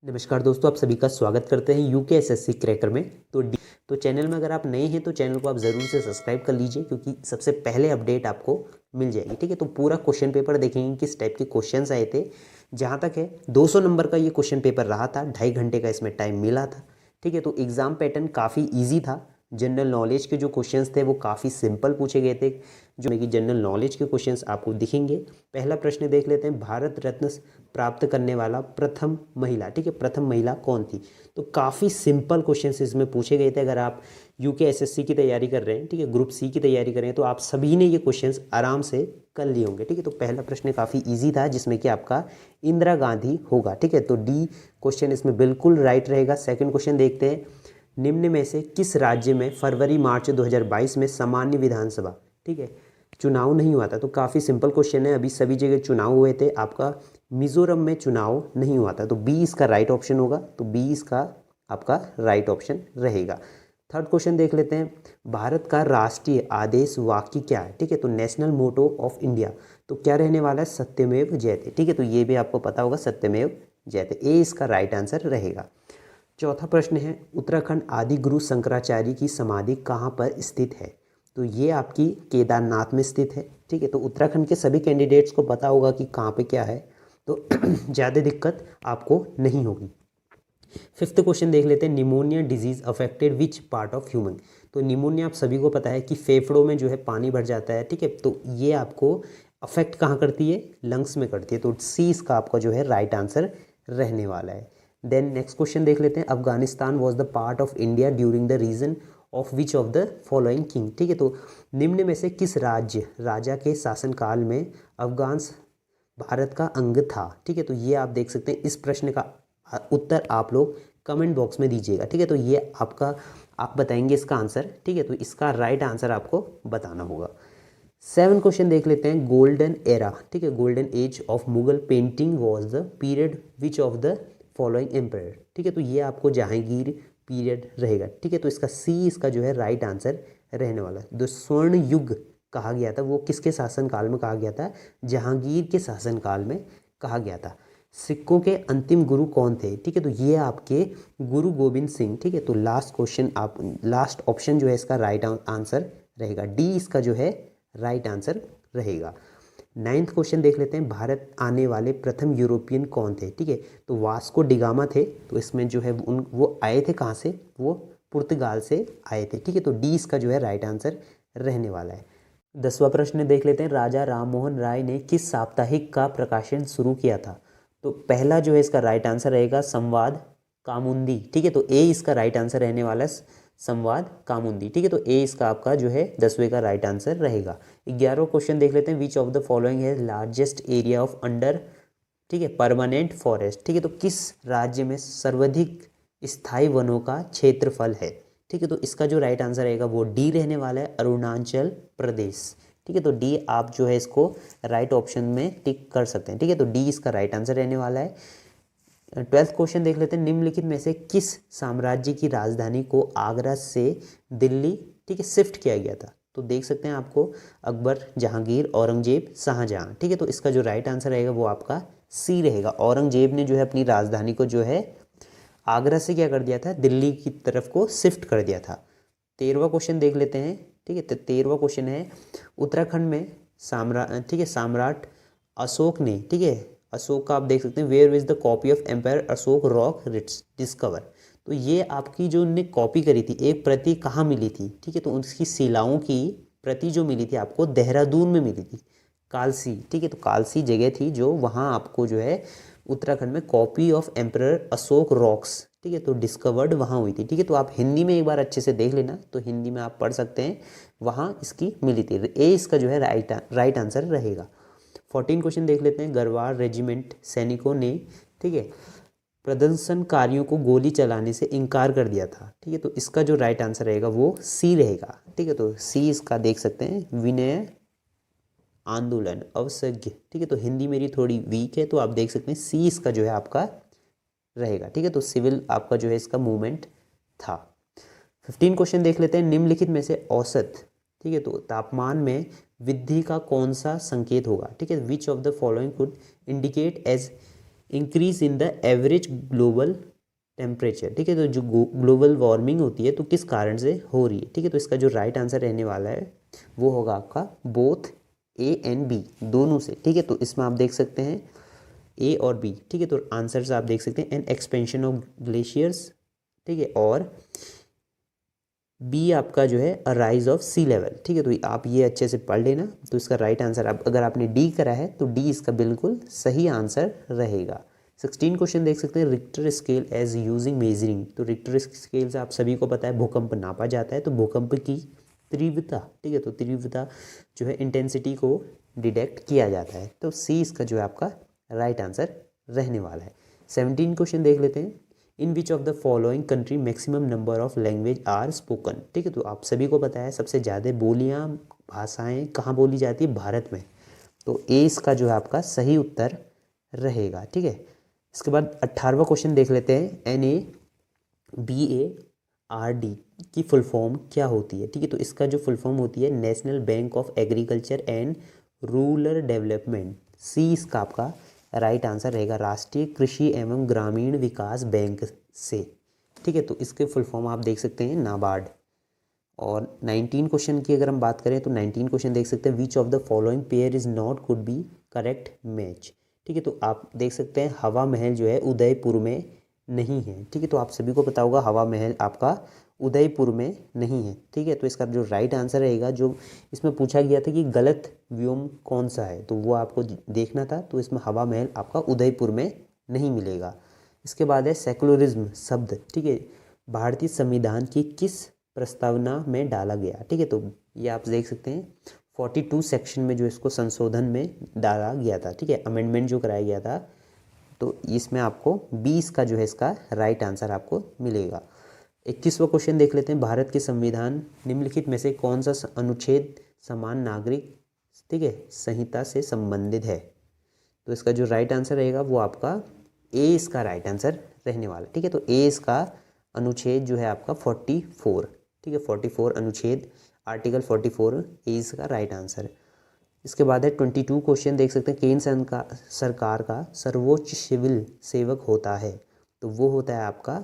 नमस्कार दोस्तों, आप सभी का स्वागत करते हैं यूकेएसएससी क्रैकर में। तो चैनल में अगर आप नए हैं तो चैनल को आप ज़रूर से सब्सक्राइब कर लीजिए, क्योंकि सबसे पहले अपडेट आपको मिल जाएगी। ठीक है, तो पूरा क्वेश्चन पेपर देखेंगे किस टाइप के क्वेश्चंस आए थे। जहाँ तक है 200 नंबर का ये क्वेश्चन पेपर रहा था, 2.5 घंटे का इसमें टाइम मिला था। ठीक है, तो एग्ज़ाम पैटर्न काफ़ी ईजी था। जनरल नॉलेज के जो क्वेश्चंस थे वो काफ़ी सिंपल पूछे गए थे, जो कि जनरल नॉलेज के क्वेश्चंस आपको दिखेंगे। पहला प्रश्न देख लेते हैं, भारत रत्न प्राप्त करने वाला प्रथम महिला। ठीक है, प्रथम महिला कौन थी? तो काफ़ी सिंपल क्वेश्चंस इसमें पूछे गए थे। अगर आप यूकेएसएससी की तैयारी कर रहे हैं, ठीक है, ग्रुप सी की तैयारी कर रहे हैं, तो आप सभी ने ये क्वेश्चंस आराम से कर लिए होंगे। ठीक है, तो पहला प्रश्न काफ़ी ईजी था, जिसमें कि आपका इंदिरा गांधी होगा। ठीक है, तो डी क्वेश्चन इसमें बिल्कुल राइट रहेगा। सेकंड क्वेश्चन देखते हैं, निम्न में से किस राज्य में फरवरी मार्च 2022 में सामान्य विधानसभा, ठीक है, चुनाव नहीं हुआ था? तो काफ़ी सिंपल क्वेश्चन है। अभी सभी जगह चुनाव हुए थे, आपका मिजोरम में चुनाव नहीं हुआ था। तो बी इसका राइट ऑप्शन होगा। तो बी इसका आपका राइट ऑप्शन रहेगा। थर्ड क्वेश्चन देख लेते हैं, भारत का राष्ट्रीय आदेश वाक्य क्या है? ठीक है, तो नेशनल मोटो ऑफ इंडिया तो क्या रहने वाला है? सत्यमेव जयते। ठीक है, तो ये भी आपको पता होगा, सत्यमेव जयते। ए इसका राइट आंसर रहेगा। चौथा प्रश्न है, उत्तराखंड आदि गुरु शंकराचार्य की समाधि कहाँ पर स्थित है? तो ये आपकी केदारनाथ में स्थित है। ठीक है, तो उत्तराखंड के सभी कैंडिडेट्स को पता होगा कि कहाँ पे क्या है, तो ज़्यादा दिक्कत आपको नहीं होगी। फिफ्थ क्वेश्चन देख लेते हैं, pneumonia disease affected which part of human? तो निमोनिया आप सभी को पता है कि फेफड़ों में जो है पानी भर जाता है। ठीक है, तो ये आपको अफेक्ट कहाँ करती है? लंग्स में करती है। तो सी इसका आपका जो है राइट आंसर रहने वाला है। देन नेक्स्ट क्वेश्चन देख लेते हैं, Afghanistan was the part of India during the region of which of the following king? ठीक है, तो निम्न में से किस राजा के शासनकाल में अफगान भारत का अंग था? ठीक है, तो ये आप देख सकते हैं। इस प्रश्न का उत्तर आप लोग कमेंट बॉक्स में दीजिएगा। ठीक है, तो ये आपका आप बताएंगे इसका आंसर। ठीक है, तो इसका राइट आंसर आपको बताना होगा। 7 क्वेश्चन देख लेते हैं, गोल्डन एरा, ठीक है, golden age of Mughal painting was the period which of the following empire? ठीक है, तो ये आपको जहांगीर पीरियड रहेगा। ठीक है, तो इसका सी इसका जो है राइट आंसर रहने वाला है। जो स्वर्ण युग कहा गया था वो किसके शासनकाल में कहा गया था? जहांगीर के शासनकाल में कहा गया था। सिखों के अंतिम गुरु कौन थे? ठीक है, तो ये आपके गुरु गोविंद सिंह। ठीक है, तो लास्ट क्वेश्चन आप लास्ट ऑप्शन जो है इसका राइट आंसर रहेगा। डी इसका जो है राइट आंसर रहेगा। 9th क्वेश्चन देख लेते हैं, भारत आने वाले प्रथम यूरोपियन कौन थे? ठीक है, तो वास्को डिगामा थे। तो इसमें जो है वो आए थे कहाँ से? वो पुर्तगाल से आए थे। ठीक है, तो डी इसका जो है राइट आंसर रहने वाला है। 10वां प्रश्न देख लेते हैं, राजा राममोहन राय ने किस साप्ताहिक का प्रकाशन शुरू किया था? तो पहला जो है इसका राइट आंसर रहेगा संवाद कामुंदी। ठीक है, तो ए इसका राइट आंसर रहने वाला है, संवाद कामुंदी। ठीक है, तो ए इसका आपका जो है 10वें का राइट आंसर रहेगा। 11वां क्वेश्चन देख लेते हैं, विच ऑफ द फॉलोइंग है लार्जेस्ट एरिया ऑफ अंडर, ठीक है, परमानेंट फॉरेस्ट? ठीक है, तो किस राज्य में सर्वाधिक स्थायी वनों का क्षेत्रफल है? ठीक है, तो इसका जो राइट आंसर रहेगा वो डी रहने वाला है, अरुणाचल प्रदेश। ठीक है, तो डी आप जो है इसको राइट ऑप्शन में टिक कर सकते हैं। ठीक है, तो डी इसका राइट आंसर रहने वाला है। 12th क्वेश्चन देख लेते हैं, निम्नलिखित में से किस साम्राज्य की राजधानी को आगरा से दिल्ली, ठीक है, शिफ्ट किया गया था? तो देख सकते हैं आपको अकबर, जहांगीर, औरंगजेब, शाहजहां। ठीक है, तो इसका जो राइट आंसर रहेगा वो आपका सी रहेगा। औरंगजेब ने जो है अपनी राजधानी को जो है आगरा से क्या कर दिया था? दिल्ली की तरफ को शिफ्ट कर दिया था। 13वां क्वेश्चन देख लेते हैं। ठीक है, तो 13वां क्वेश्चन है, उत्तराखंड में ठीक है, सम्राट अशोक ने, ठीक है, अशोक का आप देख सकते हैं, where is the copy of empire Ashoka rock discover? तो ये आपकी जो उनने कॉपी करी थी, एक प्रति कहाँ मिली थी? ठीक है, तो उसकी शिलाओं की प्रति जो मिली थी आपको देहरादून में मिली थी, कालसी। ठीक है, तो कालसी जगह थी जो वहाँ आपको जो है उत्तराखंड में copy of emperor Ashok rocks, ठीक है, तो डिस्कवर्ड वहाँ हुई थी। ठीक है, तो आप हिंदी में एक बार अच्छे से देख लेना, तो हिंदी में आप पढ़ सकते हैं, वहाँ इसकी मिली थी। ए इसका जो है राइट आंसर रहेगा। 14 क्वेश्चन देख लेते हैं, गरवार रेजिमेंट सैनिकों ने, ठीक है, प्रदर्शनकारियों को गोली चलाने से इनकार कर दिया था। ठीक है, तो इसका जो राइट आंसर रहेगा वो सी रहेगा। ठीक है, तो सी इसका देख सकते हैं, विनय आंदोलन अवसज्ञ। ठीक है, तो हिंदी मेरी थोड़ी वीक है, तो आप देख सकते हैं सी इसका जो है आपका रहेगा। ठीक है, तो सिविल आपका जो है इसका मूवमेंट था। 15 क्वेश्चन देख लेते हैं, निम्नलिखित में से औसत, ठीक है, तो तापमान में वृद्धि का कौन सा संकेत होगा? ठीक है, which of the following could indicate as increase in the average global temperature, ठीक है। तो जो ग्लोबल वार्मिंग होती है तो किस कारण से हो रही है, ठीक है। तो इसका जो राइट आंसर रहने वाला है वो होगा आपका बोथ ए एंड बी, दोनों से, ठीक है। तो इसमें आप देख सकते हैं ए और बी, ठीक है। तो आंसर्स आप देख सकते हैं एन एक्सपेंशन ऑफ ग्लेशियर्स, ठीक है, और बी आपका जो है a rise of sea level, ठीक है। तो आप ये अच्छे से पढ़ लेना। तो इसका राइट आंसर आप अगर आपने डी करा है तो डी इसका बिल्कुल सही आंसर रहेगा। 16 क्वेश्चन देख सकते हैं, Richter scale as using measuring. तो रिक्टर स्केल से आप सभी को पता है भूकंप नापा जाता है, तो भूकंप की तीव्रता, ठीक है, तो तीव्रता जो है इंटेंसिटी को डिटेक्ट किया जाता है। तो सी इसका जो है आपका राइट आंसर रहने वाला है। 17 क्वेश्चन देख लेते हैं, in which of the following country maximum number of language are spoken, ठीक है। तो आप सभी को पता है सबसे ज़्यादा बोलियाँ भाषाएं कहाँ बोली जाती है, भारत में। तो ए इसका जो है आपका सही उत्तर रहेगा, ठीक है। इसके बाद 18वां क्वेश्चन देख लेते हैं, NABARD की फुल फॉर्म क्या होती है, ठीक है। तो इसका जो फुल फॉर्म होती है national bank of agriculture and rural development. C इसका आपका राइट आंसर रहेगा, राष्ट्रीय कृषि एवं ग्रामीण विकास बैंक से, ठीक है। तो इसके फुल फॉर्म आप देख सकते हैं नाबार्ड। और 19 क्वेश्चन की अगर हम बात करें तो 19 क्वेश्चन देख सकते हैं, which of the following pair is not could be correct match, ठीक है। तो आप देख सकते हैं हवा महल जो है उदयपुर में नहीं है, ठीक है। तो आप सभी को पता होगा हवा महल आपका उदयपुर में नहीं है, ठीक है। तो इसका जो राइट आंसर रहेगा, जो इसमें पूछा गया था कि गलत व्योम कौन सा है, तो वो आपको देखना था। तो इसमें हवा महल आपका उदयपुर में नहीं मिलेगा। इसके बाद है सेकुलरिज्म शब्द, ठीक है, भारतीय संविधान की किस प्रस्तावना में डाला गया, ठीक है। तो ये आप देख सकते हैं 42 सेक्शन में जो इसको संशोधन में डाला गया था, ठीक है, अमेंडमेंट जो कराया गया था। तो इसमें आपको 20 का जो है इसका राइट आंसर आपको मिलेगा। 21वां क्वेश्चन देख लेते हैं, भारत के संविधान निम्नलिखित में से कौन सा अनुच्छेद समान नागरिक, ठीक है, संहिता से संबंधित है। तो इसका जो राइट आंसर रहेगा वो आपका ए इसका राइट आंसर रहने वाला है, ठीक है। तो ए इसका अनुच्छेद जो है आपका 44, ठीक है, 44 अनुच्छेद आर्टिकल 44 ए इसका राइट आंसर। इसके बाद है 22 क्वेश्चन देख सकते हैं, केंद्र सरकार का सर्वोच्च सिविल सेवक होता है, तो वो होता है आपका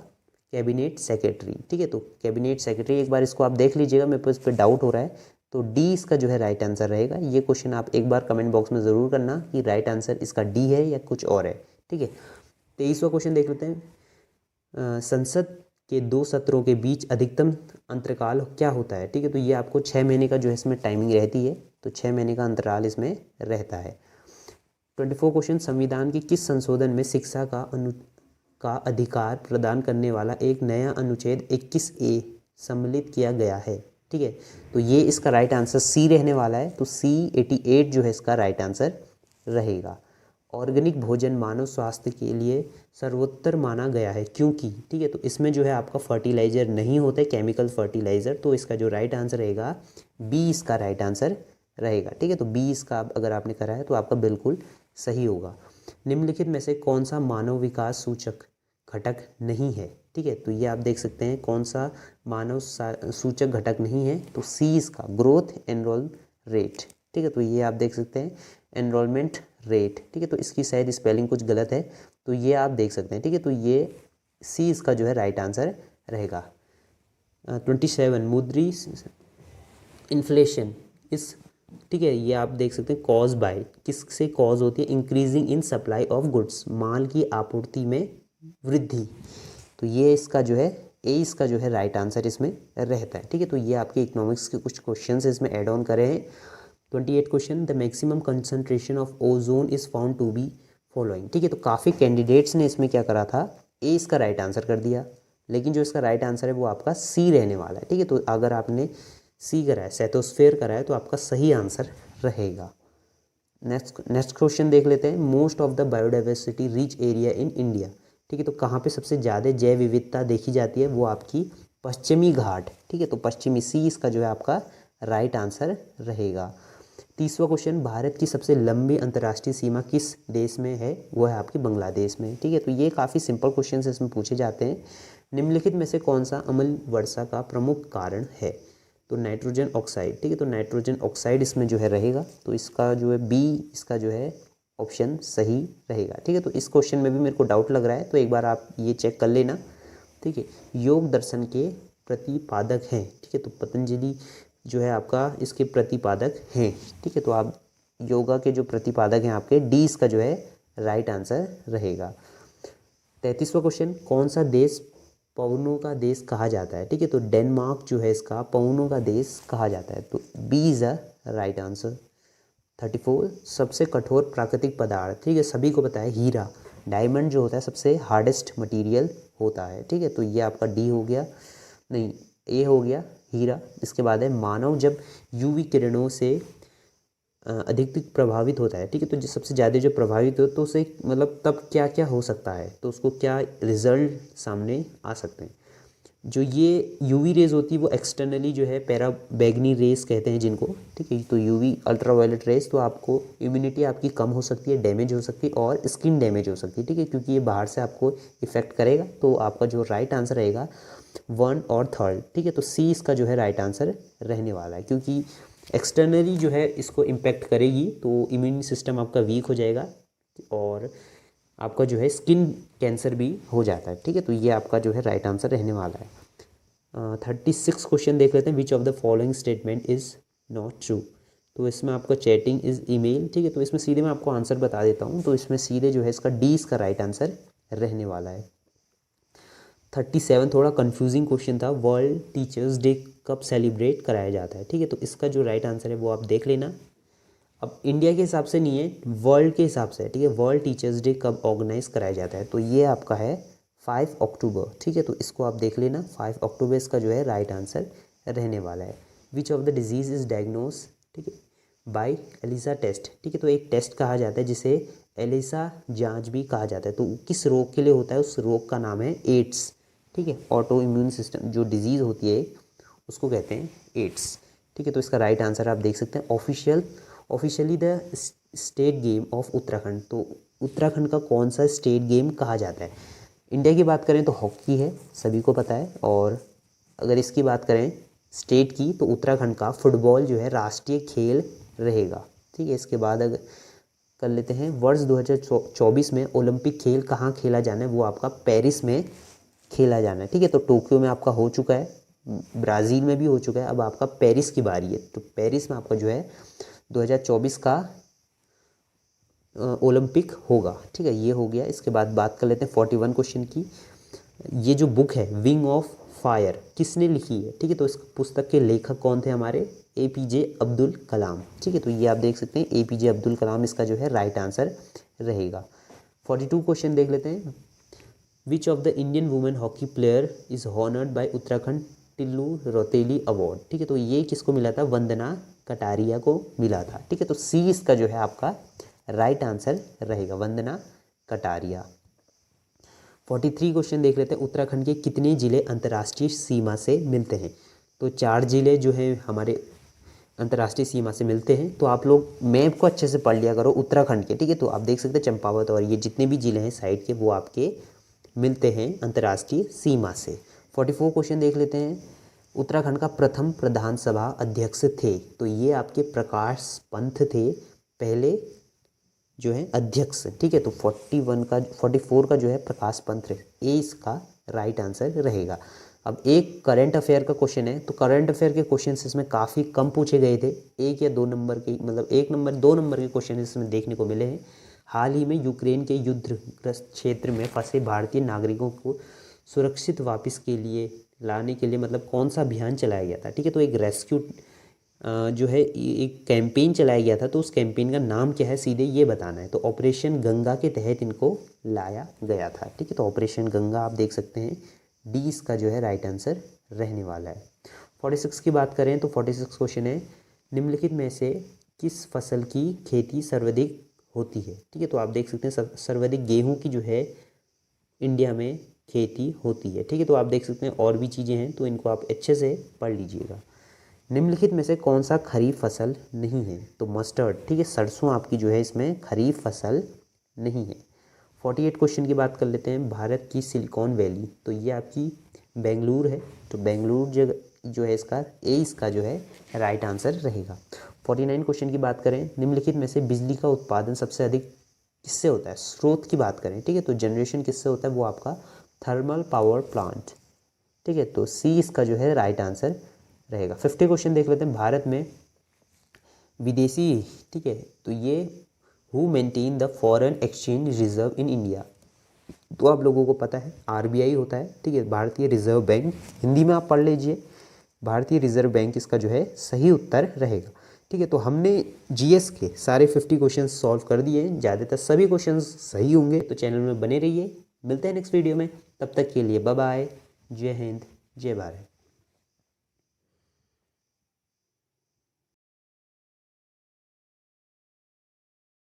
कैबिनेट सेक्रेटरी, ठीक है। तो कैबिनेट सेक्रेटरी एक बार इसको आप देख लीजिएगा, मेरे को इस पर डाउट हो रहा है। तो डी इसका जो है राइट आंसर रहेगा। ये क्वेश्चन आप एक बार कमेंट बॉक्स में ज़रूर करना कि राइट आंसर इसका डी है या कुछ और है, ठीक है। 23वां क्वेश्चन देख लेते हैं, संसद के 2 सत्रों के बीच अधिकतम अंतराल क्या होता है, ठीक है। तो ये आपको 6 महीने का जो है इसमें टाइमिंग रहती है, तो 6 महीने का अंतराल इसमें रहता है। 24 क्वेश्चन, संविधान की किस संशोधन में शिक्षा का अधिकार प्रदान करने वाला एक नया अनुच्छेद 21A सम्मिलित किया गया है, ठीक है। तो ये इसका राइट आंसर सी रहने वाला है। तो सी 88 जो है इसका राइट आंसर रहेगा। ऑर्गेनिक भोजन मानव स्वास्थ्य के लिए सर्वोत्तर माना गया है क्योंकि, ठीक है। तो इसमें जो है आपका फर्टिलाइज़र नहीं होता है, केमिकल फर्टिलाइज़र। तो इसका जो राइट आंसर रहेगा बी इसका राइट आंसर रहेगा, ठीक है। तो बी इसका अगर आपने करा है तो आपका बिल्कुल सही होगा। निम्नलिखित में से कौन सा मानव विकास सूचक घटक नहीं है, ठीक है। तो ये आप देख सकते हैं कौन सा मानव सूचक घटक नहीं है, तो सी इसका ग्रोथ एनरोल रेट, ठीक है। तो ये आप देख सकते हैं एनरोलमेंट रेट, ठीक है। तो इसकी शायद स्पेलिंग कुछ गलत है, तो ये आप देख सकते हैं, ठीक है। तो ये सी इसका जो है राइट आंसर रहेगा। 27 मुद्री इन्फ्लेशन इस, ठीक है, ये आप देख सकते हैं कॉज बाय, किससे कॉज होती है, increasing in supply of goods, माल की आपूर्ति में वृद्धि। तो ये इसका जो है ए इसका जो है राइट आंसर इसमें रहता है, ठीक है। तो ये आपके इकोनॉमिक्स के कुछ क्वेश्चन इसमें ऐड ऑन करे हैं। 28 question, the maximum concentration of ozone is found to be following, ठीक है। तो काफ़ी कैंडिडेट्स ने इसमें क्या करा था, ए इसका राइट आंसर कर दिया, लेकिन जो इसका राइट आंसर है वो आपका सी रहने वाला है, ठीक है। तो अगर आपने सी करा है, सेटोस्फेयर करा है, तो आपका सही आंसर रहेगा। नेक्स्ट क्वेश्चन देख लेते हैं, most of the biodiversity rich area in India, ठीक है। तो कहाँ पे सबसे ज़्यादा जैव विविधता देखी जाती है, वो आपकी पश्चिमी घाट, ठीक है। तो पश्चिमी सी इसका जो है आपका राइट आंसर रहेगा। 30वां क्वेश्चन, भारत की सबसे लंबी अंतर्राष्ट्रीय सीमा किस देश में है, वो है आपकी बांग्लादेश में, ठीक है। तो ये काफ़ी सिंपल क्वेश्चन इसमें पूछे जाते हैं। निम्नलिखित में से कौन सा अम्ल वर्षा का प्रमुख कारण है, तो नाइट्रोजन ऑक्साइड, ठीक है। तो नाइट्रोजन ऑक्साइड इसमें जो है रहेगा। तो इसका जो है बी इसका जो है ऑप्शन सही रहेगा। ठीक है, तो इस क्वेश्चन में भी मेरे को डाउट लग रहा है, तो एक बार आप ये चेक कर लेना। ठीक है, योग दर्शन के प्रतिपादक हैं। ठीक है, तो पतंजलि जो है आपका इसके प्रतिपादक हैं। ठीक है, तो आप योगा के जो प्रतिपादक हैं आपके, डी इसका जो है राइट आंसर रहेगा। 33वां क्वेश्चन, कौन सा देश पवनों का देश कहा जाता है? ठीक है, तो डेनमार्क जो है इसका पवनों का देश कहा जाता है, तो B is a right answer. 34, सबसे कठोर प्राकृतिक पदार्थ। ठीक है, सभी को पता है हीरा, डायमंड जो होता है सबसे हार्डेस्ट मटेरियल होता है। ठीक है, तो ये आपका डी हो गया, नहीं ए हो गया हीरा। इसके बाद है मानव जब यूवी किरणों से अधिक प्रभावित होता है। ठीक है, तो जो सबसे ज़्यादा जो प्रभावित हो तो उसे मतलब तब क्या क्या हो सकता है, तो उसको क्या रिजल्ट सामने आ सकते हैं। जो ये यूवी रेज होती है वो एक्सटर्नली जो है पैरा बैगनी रेस कहते हैं जिनको। ठीक है, तो यूवी अल्ट्रावायलेट रेस, तो आपको इम्यूनिटी आपकी कम हो सकती है, डैमेज हो सकती है और स्किन डैमेज हो सकती है। ठीक है, क्योंकि ये बाहर से आपको इफेक्ट करेगा। तो आपका जो राइट आंसर रहेगा 1 और 3। ठीक है, तो सी इसका जो है राइट आंसर रहने वाला है, क्योंकि एक्सटर्नली जो है इसको इम्पैक्ट करेगी तो इम्यून सिस्टम आपका वीक हो जाएगा और आपका जो है स्किन कैंसर भी हो जाता है। ठीक है, तो ये आपका जो है राइट आंसर रहने वाला है। 36 क्वेश्चन देख लेते हैं, which of the following statement is not true. तो इसमें आपका चैटिंग इज़ ईमेल। ठीक है, तो इसमें सीधे मैं आपको आंसर बता देता हूँ, तो इसमें सीधे जो है इसका डी इसका राइट आंसर रहने वाला है। 37 थोड़ा कंफ्यूजिंग क्वेश्चन था, वर्ल्ड टीचर्स डे कब सेलिब्रेट कराया जाता है? ठीक है, तो इसका जो राइट आंसर है वो आप देख लेना। अब इंडिया के हिसाब से नहीं है, वर्ल्ड के हिसाब से है। ठीक है, वर्ल्ड टीचर्स डे कब ऑर्गेनाइज कराया जाता है? तो ये आपका है 5 अक्टूबर। ठीक है, तो इसको आप देख लेना, 5 अक्टूबर इसका जो है राइट आंसर रहने वाला है। Which of the disease is diagnose, ठीक है, बाय एलिसा टेस्ट। ठीक है, तो एक टेस्ट कहा जाता है जिसे एलिसा जांच भी कहा जाता है। तो किस रोग के लिए होता है? उस रोग का नाम है एड्स। ठीक है, ऑटो इम्यून सिस्टम जो डिजीज़ होती है उसको कहते हैं एड्स। ठीक है, तो इसका राइट आंसर आप देख सकते हैं officially the state game of Uttarakhand. तो उत्तराखंड का कौन सा स्टेट गेम कहा जाता है? इंडिया की बात करें तो हॉकी है, सभी को पता है। और अगर इसकी बात करें स्टेट की, तो उत्तराखंड का फुटबॉल जो है राष्ट्रीय खेल रहेगा। ठीक है, इसके बाद अगर कर लेते हैं, वर्ष 2024 में ओलंपिक खेल कहाँ खेला जाना है? वो आपका पेरिस में खेला जाना है। ठीक है, तो टोक्यो में आपका हो चुका है, ब्राज़ील में भी हो चुका है, अब आपका पेरिस की बारी है। तो पेरिस में आपका जो है 2024 का ओलंपिक होगा। ठीक है, ये हो गया। इसके बाद बात कर लेते हैं 41 क्वेश्चन की। ये जो बुक है विंग ऑफ फायर किसने लिखी है? ठीक है, तो इस पुस्तक के लेखक कौन थे हमारे? APJ अब्दुल कलाम। ठीक है, तो ये आप देख सकते हैं APJ अब्दुल कलाम इसका जो है राइट आंसर रहेगा। 42 क्वेश्चन देख लेते हैं, which of the Indian women hockey player is honoured by Uttarakhand Tillu Rauteli award? ठीक है, तो ये किसको मिला था? वंदना कटारिया को मिला था। ठीक है, तो सी इसका जो है आपका राइट आंसर रहेगा, वंदना कटारिया। 43 क्वेश्चन देख लेते हैं, उत्तराखंड के कितने ज़िले अंतर्राष्ट्रीय सीमा से मिलते हैं? तो 4 ज़िले जो हैं हमारे अंतर्राष्ट्रीय सीमा से मिलते हैं। तो आप लोग मैप को अच्छे से पढ़ लिया करो उत्तराखंड के। ठीक है, तो आप देख सकते हैं चंपावत और ये जितने भी ज़िले हैं साइड के वो आपके मिलते हैं अंतर्राष्ट्रीय सीमा से। 44 क्वेश्चन देख लेते हैं, उत्तराखंड का प्रथम प्रधान सभा अध्यक्ष थे? तो ये आपके प्रकाश पंत थे पहले जो है अध्यक्ष। ठीक है, तो 44 का जो है प्रकाश पंत ए इसका राइट आंसर रहेगा। अब एक करंट अफेयर का क्वेश्चन है, तो करंट अफेयर के क्वेश्चन इसमें काफ़ी कम पूछे गए थे, 1 या 2 नंबर के, मतलब 1 नंबर 2 नंबर के क्वेश्चन इसमें देखने को मिले हैं। हाल ही में यूक्रेन के युद्धग्रस्त क्षेत्र में फंसे भारतीय नागरिकों को सुरक्षित वापस के लिए लाने के लिए मतलब कौन सा अभियान चलाया गया था? ठीक है, तो एक रेस्क्यू जो है एक कैंपेन चलाया गया था, तो उस कैंपेन का नाम क्या है सीधे ये बताना है। तो ऑपरेशन गंगा के तहत इनको लाया गया था। ठीक है, तो ऑपरेशन गंगा आप देख सकते हैं, डी इसका जो है राइट आंसर रहने वाला है। 46 की बात करें तो 46 क्वेश्चन है, निम्नलिखित में से किस फसल की खेती सर्वाधिक होती है? ठीक है, तो आप देख सकते हैं सर्वाधिक गेहूं की जो है इंडिया में खेती होती है। ठीक है, तो आप देख सकते हैं और भी चीज़ें हैं, तो इनको आप अच्छे से पढ़ लीजिएगा। निम्नलिखित में से कौन सा खरीफ फसल नहीं है? तो मस्टर्ड। ठीक है, सरसों आपकी जो है इसमें खरीफ फसल नहीं है। 48 क्वेश्चन की बात कर लेते हैं, भारत की सिलिकॉन वैली, तो ये आपकी बेंगलुरु है। तो बेंगलुरु जगह जो है इसका इसका जो है राइट आंसर रहेगा। 49 क्वेश्चन की बात करें, निम्नलिखित में से बिजली का उत्पादन सबसे अधिक किससे होता है, स्रोत की बात करें, ठीक है, तो जनरेशन किससे होता है, वो आपका थर्मल पावर प्लांट, ठीक है, तो सी इसका जो है राइट आंसर रहेगा। 50 क्वेश्चन देख लेते हैं। भारत में विदेशी, ठीक है, तो ये who maintain the foreign exchange reserve in India, तो आप लोगों को पता है आरबीआई होता है, ठीक है, भारतीय रिजर्व बैंक, हिंदी में आप पढ़ लीजिए, भारतीय रिजर्व बैंक इसका जो है सही उत्तर रहेगा, ठीक है। तो हमने जीएस के सारे 50 क्वेश्चन सॉल्व कर दिए, ज़्यादातर सभी क्वेश्चन सही होंगे, तो चैनल में बने रहिए। मिलते हैं नेक्स्ट वीडियो में, तब तक के लिए बाय बाय, जय हिंद, जय भारत।